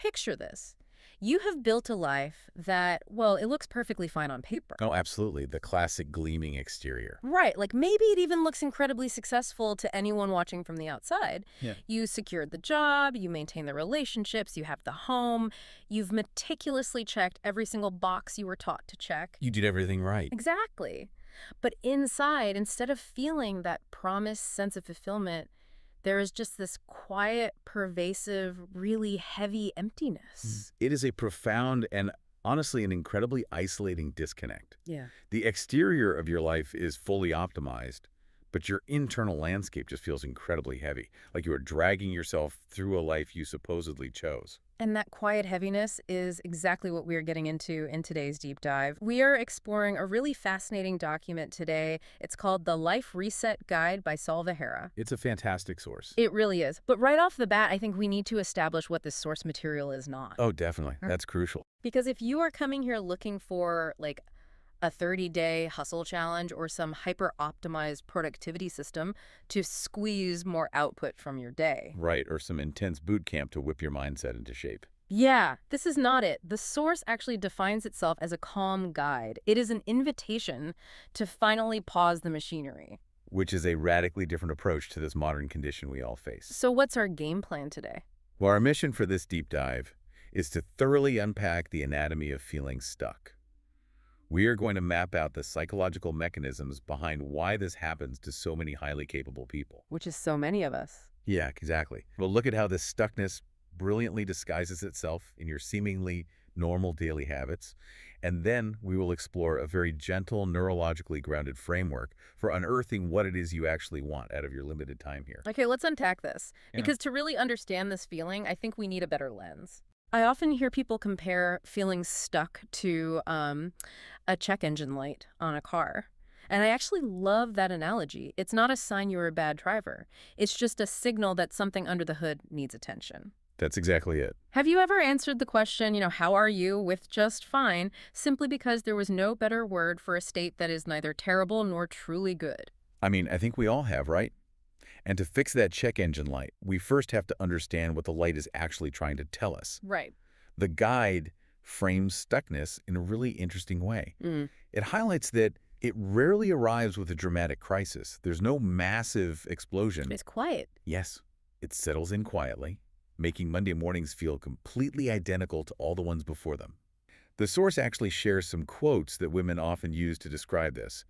picture this. You have built a life that, well, it looks perfectly fine on paper. Oh, absolutely. The classic gleaming exterior. Right, like maybe it even looks incredibly successful to anyone watching from the outside. Yeah. You secured the job, you maintain the relationships, you have the home, you've meticulously checked every single box you were taught to check. You did everything right. Exactly. But inside, instead of feeling that promised sense of fulfillment, there is just this quiet, pervasive, really heavy emptiness. It is a profound and honestly an incredibly isolating disconnect. Yeah. The exterior of your life is fully optimized, but your internal landscape just feels incredibly heavy, like you are dragging yourself through a life you supposedly chose. And that quiet heaviness is exactly what we are getting into in today's deep dive. We are exploring a really fascinating document today. It's called The Life Reset Guide by SolveHera. It's a fantastic source. It really is. But right off the bat, I think we need to establish what this source material is not. Oh, definitely. That's crucial. Because if you are coming here looking for, like, a 30-day hustle challenge or some hyper-optimized productivity system to squeeze more output from your day. Right, or some intense boot camp to whip your mindset into shape. Yeah, this is not it. The source actually defines itself as a calm guide. It is an invitation to finally pause the machinery. Which is a radically different approach to this modern condition we all face. So what's our game plan today? Well, our mission for this deep dive is to thoroughly unpack the anatomy of feeling stuck. We are going to map out the psychological mechanisms behind why this happens to so many highly capable people. Which is so many of us. Yeah, exactly. We'll look at how this stuckness brilliantly disguises itself in your seemingly normal daily habits, and then we will explore a very gentle, neurologically grounded framework for unearthing what it is you actually want out of your limited time here. Okay, let's unpack this. Yeah. Because to really understand this feeling, I think we need a better lens. I often hear people compare feeling stuck to a check engine light on a car. And I actually love that analogy. It's not a sign you're a bad driver. It's just a signal that something under the hood needs attention. That's exactly it. Have you ever answered the question, how are you, with just fine, simply because there was no better word for a state that is neither terrible nor truly good? I mean, I think we all have, right? And to fix that check engine light, we first have to understand what the light is actually trying to tell us. Right. The guide frames stuckness in a really interesting way. It highlights that it rarely arrives with a dramatic crisis. There's no massive explosion. It's quiet. Yes, it settles in quietly, making Monday mornings feel completely identical to all the ones before them. The source actually shares some quotes that women often use to describe this.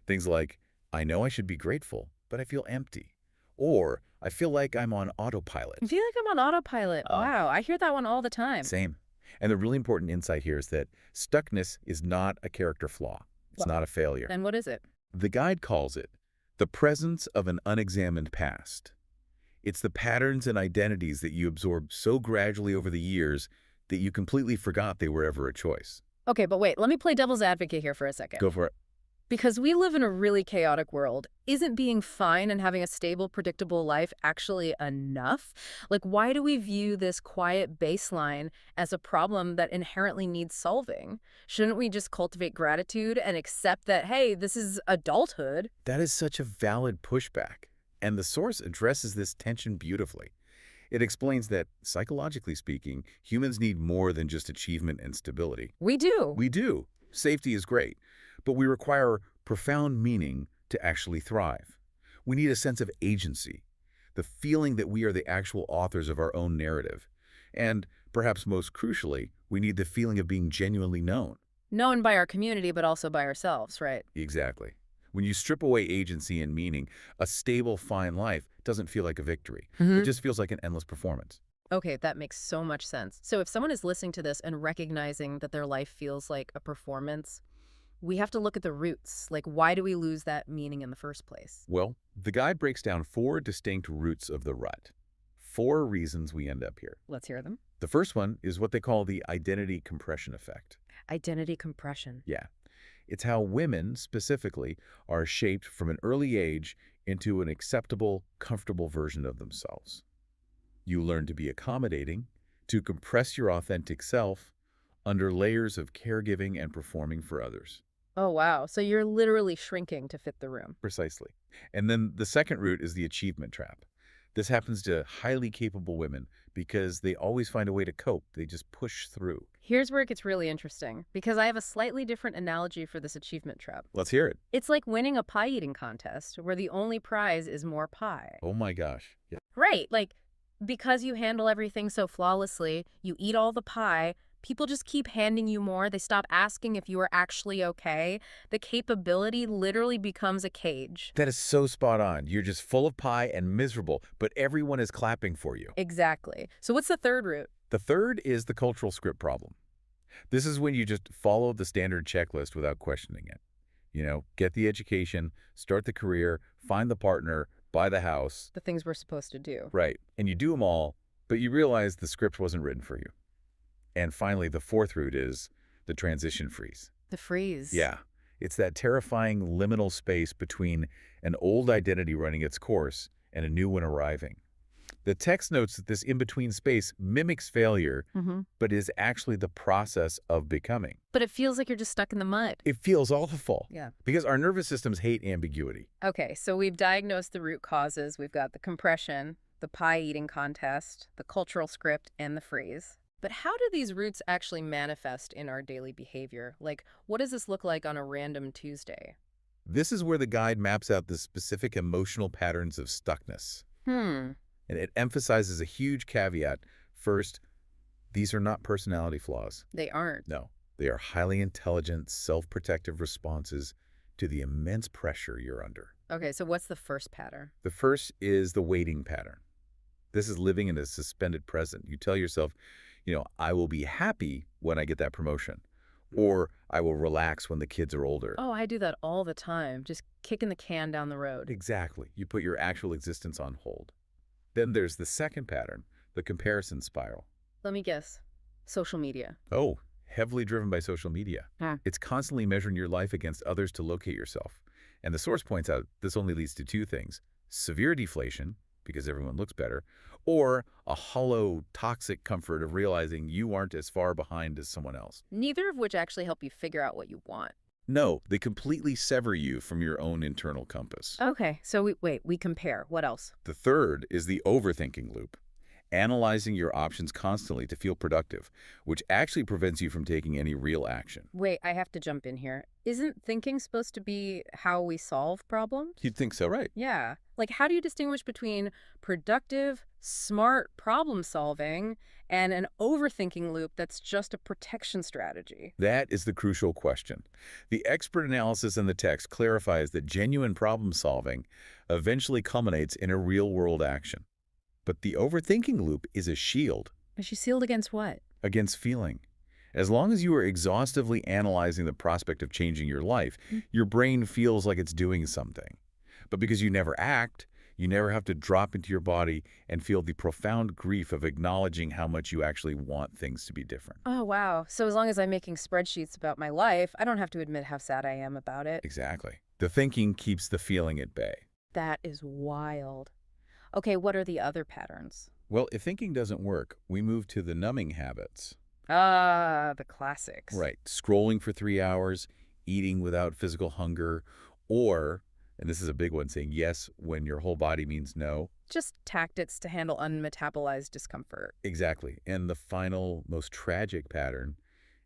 Things like, "I know I should be grateful, but I feel empty." Or, "I feel like I'm on autopilot." I feel like I'm on autopilot. Wow, I hear that one all the time. Same. And the really important insight here is that stuckness is not a character flaw. It's not a failure. Then what is it? The guide calls it the presence of an unexamined past. It's the patterns and identities that you absorb so gradually over the years that you completely forgot they were ever a choice. Okay, but wait, let me play devil's advocate here for a second. Go for it. Because we live in a really chaotic world, isn't being fine and having a stable, predictable life actually enough? Like, why do we view this quiet baseline as a problem that inherently needs solving? Shouldn't we just cultivate gratitude and accept that, hey, this is adulthood? That is such a valid pushback, and the source addresses this tension beautifully. It explains that, psychologically speaking, humans need more than just achievement and stability. We do. We do. Safety is great, but we require profound meaning to actually thrive. We need a sense of agency, the feeling that we are the actual authors of our own narrative. And, perhaps most crucially, we need the feeling of being genuinely known. Known by our community, but also by ourselves, right? Exactly. When you strip away agency and meaning, a stable, fine life doesn't feel like a victory. It just feels like an endless performance. Okay, that makes so much sense. So if someone is listening to this and recognizing that their life feels like a performance, we have to look at the roots. Like, why do we lose that meaning in the first place? Well, the guide breaks down 4 distinct roots of the rut. 4 reasons we end up here. Let's hear them. The first one is what they call the identity compression effect. Identity compression. Yeah. It's how women, specifically, are shaped from an early age into an acceptable, comfortable version of themselves. You learn to be accommodating, to compress your authentic self under layers of caregiving and performing for others. Oh, wow. So you're literally shrinking to fit the room. Precisely. And then the second root is the achievement trap. This happens to highly capable women because they always find a way to cope. They just push through. Here's where it gets really interesting, because I have a slightly different analogy for this achievement trap. Let's hear it. It's like winning a pie eating contest where the only prize is more pie. Oh my gosh. Yeah. Right, like because you handle everything so flawlessly, you eat all the pie, people just keep handing you more. They stop asking if you are actually okay. The capability literally becomes a cage. That is so spot on. You're just full of pie and miserable, but everyone is clapping for you. Exactly. So what's the third route? The third is the cultural script problem. This is when you just follow the standard checklist without questioning it. Get the education, start the career, find the partner, buy the house. The things we're supposed to do. Right. And you do them all, but you realize the script wasn't written for you. And finally, the fourth route is the transition freeze. The freeze. Yeah. It's that terrifying liminal space between an old identity running its course and a new one arriving. The text notes that this in-between space mimics failure, but is actually the process of becoming. But it feels like you're just stuck in the mud. It feels awful. Yeah. Because our nervous systems hate ambiguity. Okay, so we've diagnosed the root causes. We've got the compression, the pie eating contest, the cultural script, and the freeze. But how do these roots actually manifest in our daily behavior? Like, what does this look like on a random Tuesday? This is where the guide maps out the specific emotional patterns of stuckness. And it emphasizes a huge caveat. First, these are not personality flaws. They aren't. No, they are highly intelligent, self-protective responses to the immense pressure you're under. Okay, so what's the first pattern? The first is the waiting pattern. This is living in a suspended present. You tell yourself, I will be happy when I get that promotion, or I will relax when the kids are older. Oh, I do that all the time, just kicking the can down the road. Exactly. You put your actual existence on hold. Then there's the second pattern, the comparison spiral. Let me guess. Social media. Oh, heavily driven by social media. It's constantly measuring your life against others to locate yourself. And the source points out this only leads to two things: severe deflation, because everyone looks better, or a hollow, toxic comfort of realizing you aren't as far behind as someone else. Neither of which actually help you figure out what you want. No, they completely sever you from your own internal compass. Okay, so we compare. What else? The third is the overthinking loop, analyzing your options constantly to feel productive, which actually prevents you from taking any real action. Wait, I have to jump in here. Isn't thinking supposed to be how we solve problems? You'd think so, right? Yeah. Like, how do you distinguish between productive, smart problem solving and an overthinking loop that's just a protection strategy? That is the crucial question. The expert analysis in the text clarifies that genuine problem solving eventually culminates in a real-world action. But the overthinking loop is a shield. Is she sealed against what? Against feeling. As long as you are exhaustively analyzing the prospect of changing your life, your brain feels like it's doing something. But because you never act, you never have to drop into your body and feel the profound grief of acknowledging how much you actually want things to be different. Oh, wow. So as long as I'm making spreadsheets about my life, I don't have to admit how sad I am about it. Exactly. The thinking keeps the feeling at bay. That is wild. Okay, what are the other patterns? Well, if thinking doesn't work, we move to the numbing habits. Ah, the classics. Right. Scrolling for 3 hours, eating without physical hunger, or, and this is a big one, saying yes when your whole body means no. Just tactics to handle unmetabolized discomfort. Exactly. And the final, most tragic pattern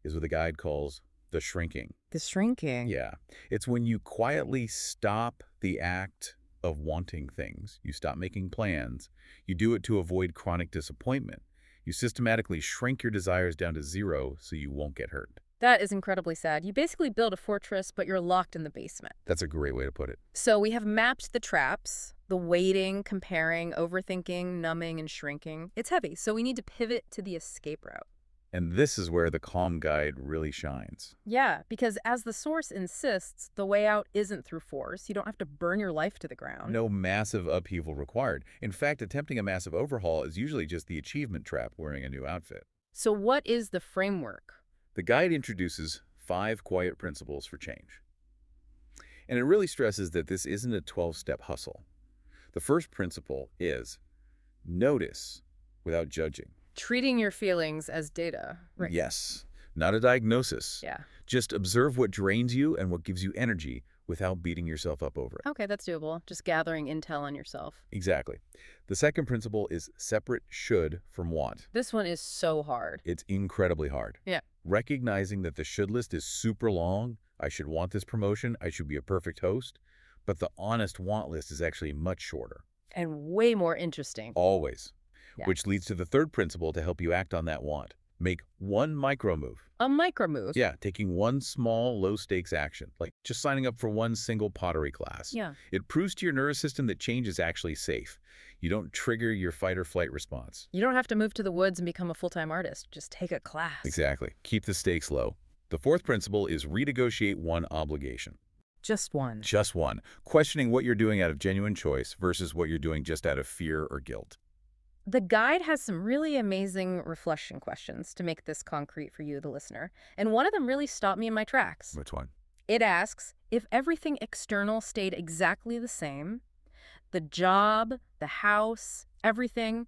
is what the guide calls the shrinking. The shrinking. Yeah. It's when you quietly stop the act of wanting things. You stop making plans. You do it to avoid chronic disappointment. You systematically shrink your desires down to zero so you won't get hurt. That is incredibly sad. You basically build a fortress, but you're locked in the basement. That's a great way to put it. So we have mapped the traps, the waiting, comparing, overthinking, numbing, and shrinking. It's heavy, so we need to pivot to the escape route. And this is where the Calm Guide really shines. Yeah, because as the source insists, the way out isn't through force. You don't have to burn your life to the ground. No massive upheaval required. In fact, attempting a massive overhaul is usually just the achievement trap wearing a new outfit. So what is the framework? The guide introduces 5 quiet principles for change. And it really stresses that this isn't a 12-step hustle. The first principle is notice without judging. Treating your feelings as data. Yes, not a diagnosis. Yeah. Just observe what drains you and what gives you energy without beating yourself up over it. Okay, that's doable. Just gathering intel on yourself. Exactly. The second principle is separate should from want. This one is so hard. It's incredibly hard. Yeah. Recognizing that the should list is super long, I should want this promotion, I should be a perfect host, but the honest want list is actually much shorter. And way more interesting. Always. Yeah. Which leads to the third principle to help you act on that want. Make one micro move. A micro move. Yeah, taking one small, low-stakes action, like just signing up for one single pottery class. Yeah. It proves to your nervous system that change is actually safe. You don't trigger your fight-or-flight response. You don't have to move to the woods and become a full-time artist. Just take a class. Exactly. Keep the stakes low. The fourth principle is renegotiate one obligation. Just one. Just one. Questioning what you're doing out of genuine choice versus what you're doing just out of fear or guilt. The guide has some really amazing reflection questions to make this concrete for you, the listener. And one of them really stopped me in my tracks. Which one? It asks, if everything external stayed exactly the same, the job, the house, everything,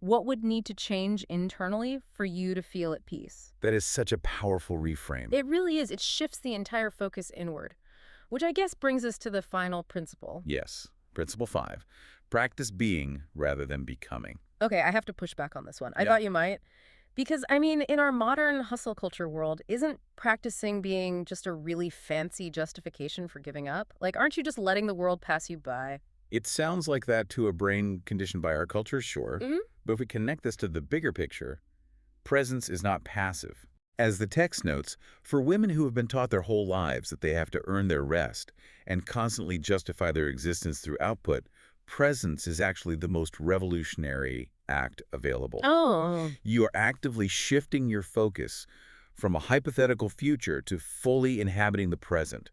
what would need to change internally for you to feel at peace? That is such a powerful reframe. It really is. It shifts the entire focus inward, which I guess brings us to the final principle. Yes. Principle 5. Practice being rather than becoming. Okay, I have to push back on this one. I Yeah. thought you might. Because, I mean, in our modern hustle culture world, isn't practicing being just a really fancy justification for giving up? Like, aren't you just letting the world pass you by? It sounds like that to a brain conditioned by our culture, sure. Mhm. But if we connect this to the bigger picture, presence is not passive. As the text notes, for women who have been taught their whole lives that they have to earn their rest and constantly justify their existence through output, presence is actually the most revolutionary act available. Oh. You are actively shifting your focus from a hypothetical future to fully inhabiting the present.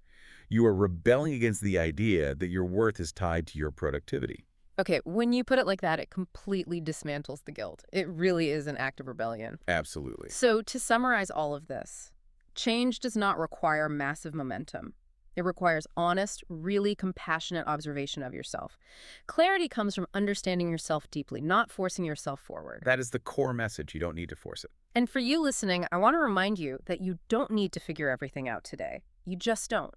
You are rebelling against the idea that your worth is tied to your productivity. Okay, when you put it like that, it completely dismantles the guilt. It really is an act of rebellion. Absolutely. So, to summarize all of this, change does not require massive momentum. It requires honest, really compassionate observation of yourself. Clarity comes from understanding yourself deeply, not forcing yourself forward. That is the core message. You don't need to force it. And for you listening, I want to remind you that you don't need to figure everything out today. You just don't.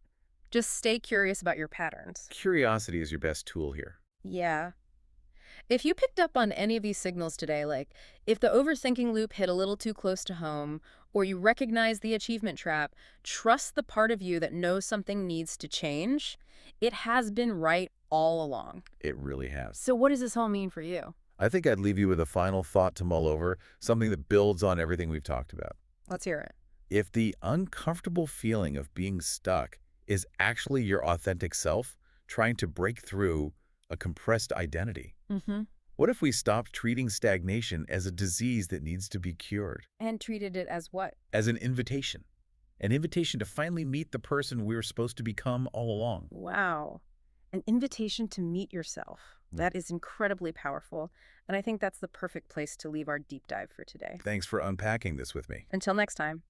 Just stay curious about your patterns. Curiosity is your best tool here. Yeah. If you picked up on any of these signals today, like if the overthinking loop hit a little too close to home, or you recognize the achievement trap, trust the part of you that knows something needs to change. It has been right all along. It really has. So what does this all mean for you? I think I'd leave you with a final thought to mull over, something that builds on everything we've talked about. Let's hear it. If the uncomfortable feeling of being stuck is actually your authentic self trying to break through a compressed identity, Mm-hmm. what if we stopped treating stagnation as a disease that needs to be cured? And treated it as what? As an invitation. An invitation to finally meet the person we were supposed to become all along. Wow. An invitation to meet yourself. That is incredibly powerful. And I think that's the perfect place to leave our deep dive for today. Thanks for unpacking this with me. Until next time.